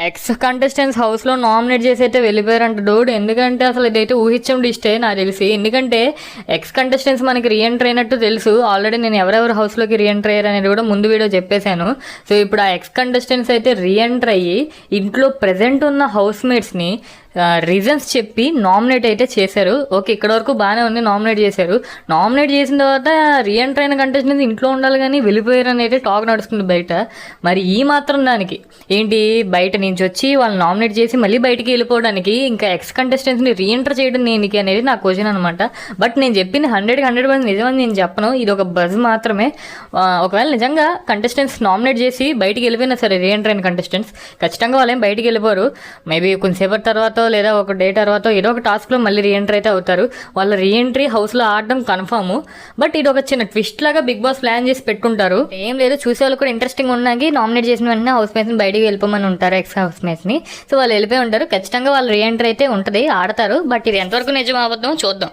X contestants హౌస్లో nominate చేసి అయితే వెళ్ళిపోయారంట డోడ్. ఎందుకంటే అసలు ఇదైతే ఊహించడం ఇష్టే నాకు తెలిసి. ఎందుకంటే ఎక్స్ కంటెస్టెంట్స్ మనకి రీఎంటర్ అయినట్టు తెలుసు ఆల్రెడీ. నేను ఎవరెవరు హౌస్లోకి రీఎంటర్ అయ్యారు అనేది కూడా ముందు వీడియో చెప్పేశాను. సో ఇప్పుడు ఆ ఎక్స్ కంటెస్టెంట్స్ అయితే రీఎంటర్ అయ్యి ఇంట్లో ప్రజెంట్ ఉన్న హౌస్ మేట్స్ని రీజన్స్ చెప్పి నామినేట్ అయితే చేశారు. ఓకే, ఇక్కడ వరకు బాగానే ఉంది. నామినేట్ చేశారు. నామినేట్ చేసిన తర్వాత రీఎంటర్ అయిన కంటెస్టెంట్స్ ఇంట్లో ఉండాలి కానీ వెళ్ళిపోయారు అని అయితే టాక్ నడుస్తుంది బయట. మరి ఈ మాత్రం దానికి ఏంటి బయట నుంచి వచ్చి వాళ్ళు నామినేట్ చేసి మళ్ళీ బయటికి వెళ్ళిపోవడానికి ఇంకా ఎక్స్ కంటెస్టెంట్స్ని రీఎంటర్ చేయడం దేనికి అనేది నా క్వశ్చన్ అనమాట. బట్ నేను చెప్పింది 100% నిజమని నేను చెప్పను. ఇది ఒక బజ్ మాత్రమే. ఒకవేళ నిజంగా కంటెస్టెంట్స్ నామినేట్ చేసి బయటికి వెళ్ళిపోయినా సరే రీఎంటర్ అయిన కంటెస్టెంట్స్ ఖచ్చితంగా వాళ్ళేం బయటికి వెళ్ళిపోరు. మేబీ కొంతసేపటి తర్వాత లేదా ఒక డే తర్వాత ఏదో ఒక టాస్క్లో మళ్ళీ రీఎంటర్ అయితే అవుతారు. వాళ్ళ రీఎంట్రీ హౌస్లో ఆడడం కన్ఫర్మ్. బట్ ఇది ఒక చిన్న ట్విస్ట్ లాగా బిగ్ బాస్ ప్లాన్ చేసి పెట్టుంటారు. ఏం లేదు, చూసే వాళ్ళు కూడా ఇంట్రెస్టింగ్ ఉన్నాయి. నామినేట్ చేసిన వెంటనే హౌస్ మేట్స్ని బయటికి వెళ్ళిపోమని ఉంటారు, ఎక్స్ హౌస్ మేట్స్ని. సో వాళ్ళు వెళ్ళిపోయి ఉంటారు. ఖచ్చితంగా వాళ్ళు రీఎంట్రీ అయితే ఉంటుంది, ఆడతారు. బట్ ఇది ఎంతవరకు నిజం అబద్ధం చూద్దాం.